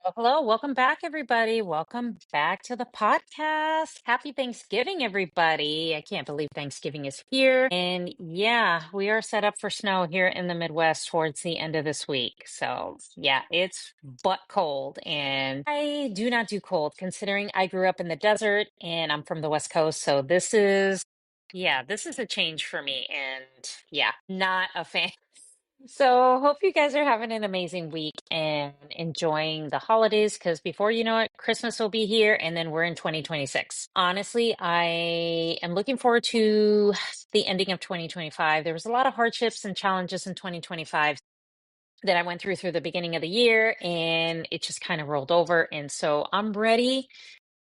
Well, hello, welcome back, everybody. Welcome back to the podcast. Happy Thanksgiving, everybody. I can't believe Thanksgiving is here. And yeah, we are set up for snow here in the Midwest towards the end of this week. So yeah, it's butt cold. And I do not do cold considering I grew up in the desert and I'm from the West Coast. So this is a change for me. And yeah, not a fan. So, hope you guys are having an amazing week and enjoying the holidays because before you know it, Christmas will be here and then we're in 2026. Honestly, I am looking forward to the ending of 2025. There was a lot of hardships and challenges in 2025 that I went through the beginning of the year and it just kind of rolled over. And so I'm ready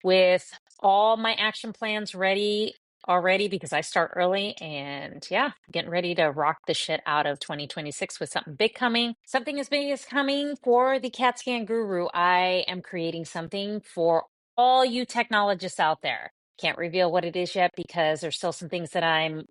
with all my action plans ready already because I start early and yeah, getting ready to rock the shit out of 2026 with something big coming. Something as big as coming for the CAT scan guru. I am creating something for all you technologists out there. Can't reveal what it is yet because there's still some things that I'm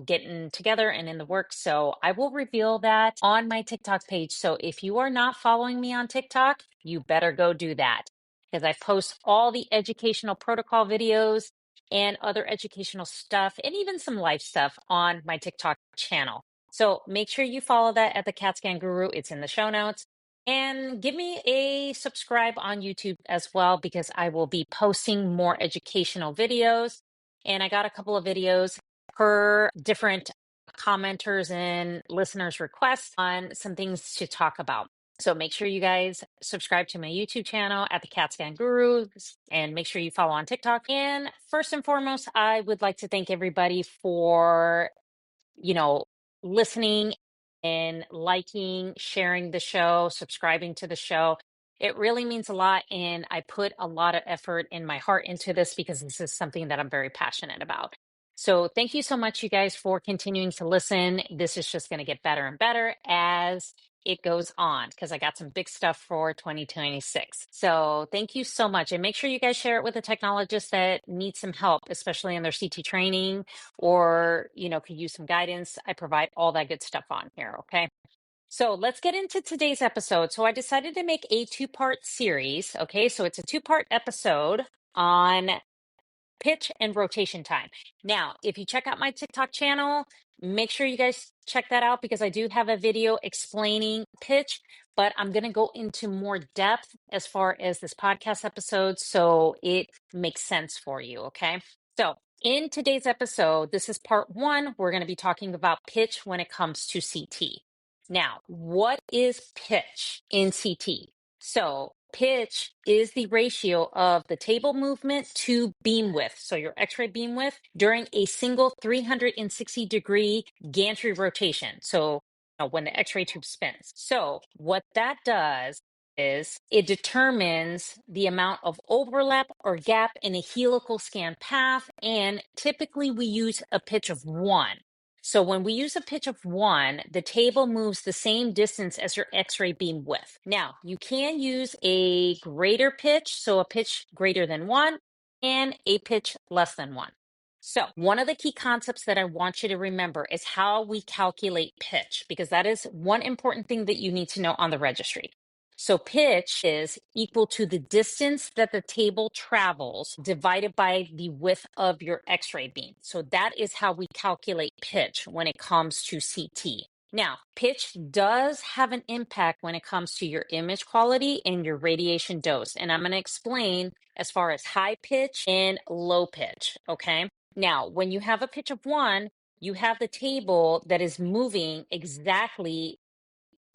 getting together and in the works. So I will reveal that on my TikTok page. So if you are not following me on TikTok, you better go do that because I post all the educational protocol videos and other educational stuff and even some life stuff on my TikTok channel. So make sure you follow that at the CAT Scan Guru. It's in the show notes. And give me a subscribe on YouTube as well because I will be posting more educational videos. And I got a couple of videos per different commenters and listeners' requests on some things to talk about. So make sure you guys subscribe to my YouTube channel at the CAT Scan Guru and make sure you follow on TikTok. And first and foremost, I would like to thank everybody for, you know, listening and liking, sharing the show, subscribing to the show. It really means a lot. And I put a lot of effort in my heart into this because this is something that I'm very passionate about. So thank you so much, you guys, for continuing to listen. This is just going to get better and better as it goes on because I got some big stuff for 2026. So thank you so much. And make sure you guys share it with a technologist that needs some help, especially in their CT training or could use some guidance. I provide all that good stuff on here. Okay. So let's get into today's episode. So I decided to make a two-part series. Okay. So it's a two-part episode on pitch and rotation time. Now, if you check out my TikTok channel, make sure you guys check that out because I do have a video explaining pitch, but I'm going to go into more depth as far as this podcast episode so it makes sense for you. Okay. So, in today's episode, this is part one. We're going to be talking about pitch when it comes to CT. Now, what is pitch in CT? So pitch is the ratio of the table movement to beam width. So your X-ray beam width during a single 360-degree gantry rotation. So when the X-ray tube spins. So what that does is it determines the amount of overlap or gap in a helical scan path. And typically we use a pitch of 1. So when we use a pitch of 1, the table moves the same distance as your X-ray beam width. Now, you can use a greater pitch, so a pitch greater than 1, and a pitch less than 1. So one of the key concepts that I want you to remember is how we calculate pitch, because that is one important thing that you need to know on the registry. So pitch is equal to the distance that the table travels divided by the width of your X-ray beam. So that is how we calculate pitch when it comes to CT. Now, pitch does have an impact when it comes to your image quality and your radiation dose. And I'm going to explain as far as high pitch and low pitch. Okay. Now, when you have a pitch of 1, you have the table that is moving exactly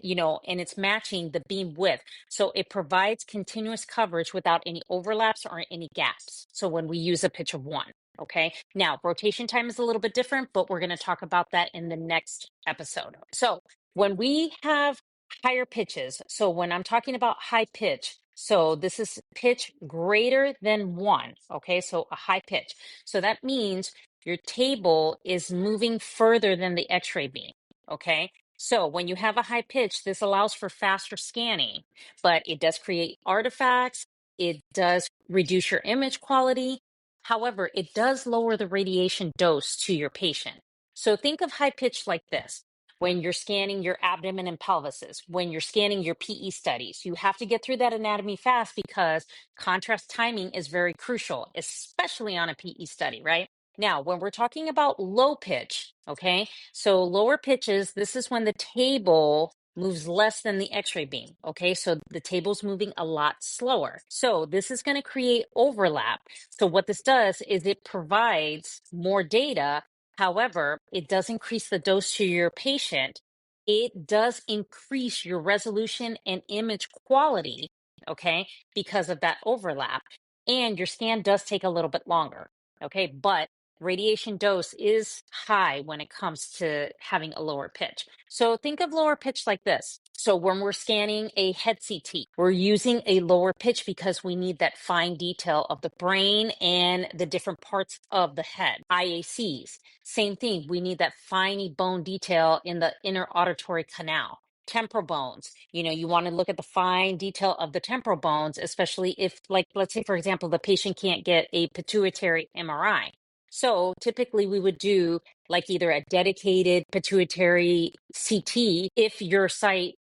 and it's matching the beam width. So it provides continuous coverage without any overlaps or any gaps. So when we use a pitch of 1, okay. Now, rotation time is a little bit different, but we're going to talk about that in the next episode. So when we have higher pitches, so when I'm talking about high pitch, so this is pitch greater than 1, okay. So a high pitch. So that means your table is moving further than the X-ray beam, okay. So when you have a high pitch, this allows for faster scanning, but it does create artifacts. It does reduce your image quality. However, it does lower the radiation dose to your patient. So think of high pitch like this. when you're scanning your abdomen and pelvises, when you're scanning your PE studies. You have to get through that anatomy fast because contrast timing is very crucial, especially on a PE study, right? Now, when we're talking about low pitch, okay, so lower pitches, this is when the table moves less than the x-ray beam, okay? So the table's moving a lot slower. So this is going to create overlap. So what this does is it provides more data. However, it does increase the dose to your patient. It does increase your resolution and image quality, okay, because of that overlap. And your scan does take a little bit longer, okay? But radiation dose is high when it comes to having a lower pitch. So think of lower pitch like this. So when we're scanning a head CT, we're using a lower pitch because we need that fine detail of the brain and the different parts of the head. IACs, same thing. We need that finey bone detail in the inner auditory canal. Temporal bones, you want to look at the fine detail of the temporal bones, especially if, like, let's say, for example, the patient can't get a pituitary MRI. So typically we would do like either a dedicated pituitary CT if your site,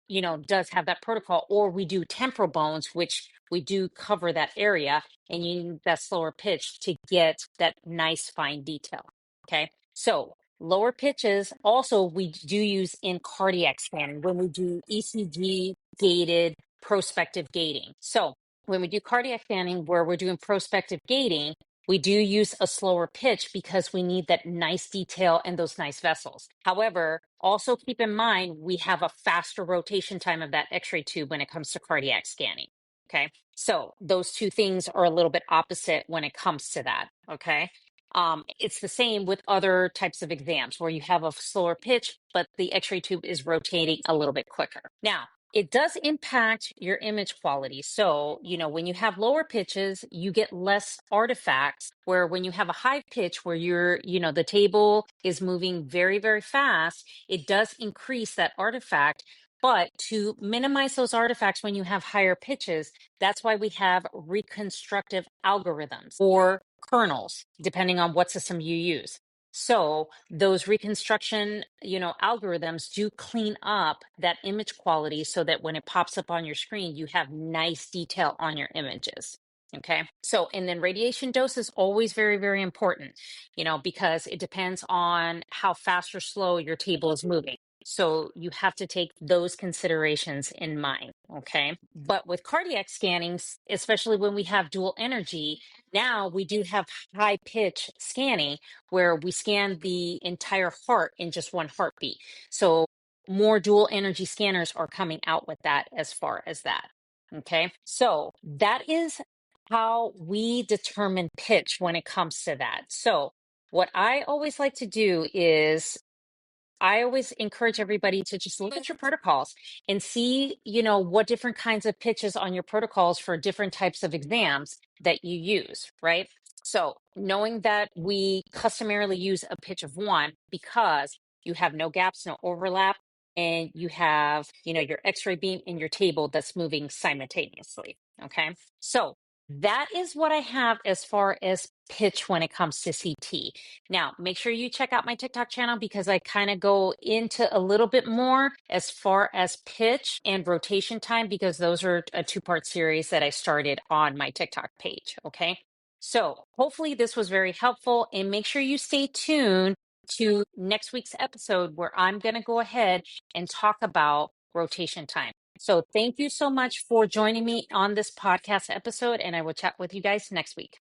does have that protocol, or we do temporal bones, which we do cover that area and you need that slower pitch to get that nice fine detail. Okay. So lower pitches also we do use in cardiac scanning when we do ECG gated prospective gating. So when we do cardiac scanning where we're doing prospective gating, we do use a slower pitch because we need that nice detail and those nice vessels. However, also keep in mind, we have a faster rotation time of that x-ray tube when it comes to cardiac scanning. Okay. So those two things are a little bit opposite when it comes to that. Okay. It's the same with other types of exams where you have a slower pitch, but the x-ray tube is rotating a little bit quicker. Now, it does impact your image quality. So, when you have lower pitches, you get less artifacts, where when you have a high pitch where the table is moving very, very fast, it does increase that artifact. But to minimize those artifacts when you have higher pitches, that's why we have reconstructive algorithms or kernels, depending on what system you use. So those reconstruction, algorithms do clean up that image quality so that when it pops up on your screen, you have nice detail on your images. Okay. So, and then radiation dose is always very, very important, because it depends on how fast or slow your table is moving. So you have to take those considerations in mind. Okay. But with cardiac scannings, especially when we have dual energy, now we do have high pitch scanning where we scan the entire heart in just one heartbeat. So more dual energy scanners are coming out with that as far as that. Okay. So that is how we determine pitch when it comes to that. So what I always like to do is I always encourage everybody to just look at your protocols and see, what different kinds of pitches on your protocols for different types of exams that you use, right? So knowing that we customarily use a pitch of 1 because you have no gaps, no overlap, and you have, your x-ray beam in your table that's moving simultaneously. Okay. So that is what I have as far as pitch when it comes to CT. Now, make sure you check out my TikTok channel because I kind of go into a little bit more as far as pitch and rotation time, because those are a 2-part series that I started on my TikTok page. Okay. So hopefully this was very helpful, and make sure you stay tuned to next week's episode where I'm going to go ahead and talk about rotation time. So thank you so much for joining me on this podcast episode, and I will chat with you guys next week.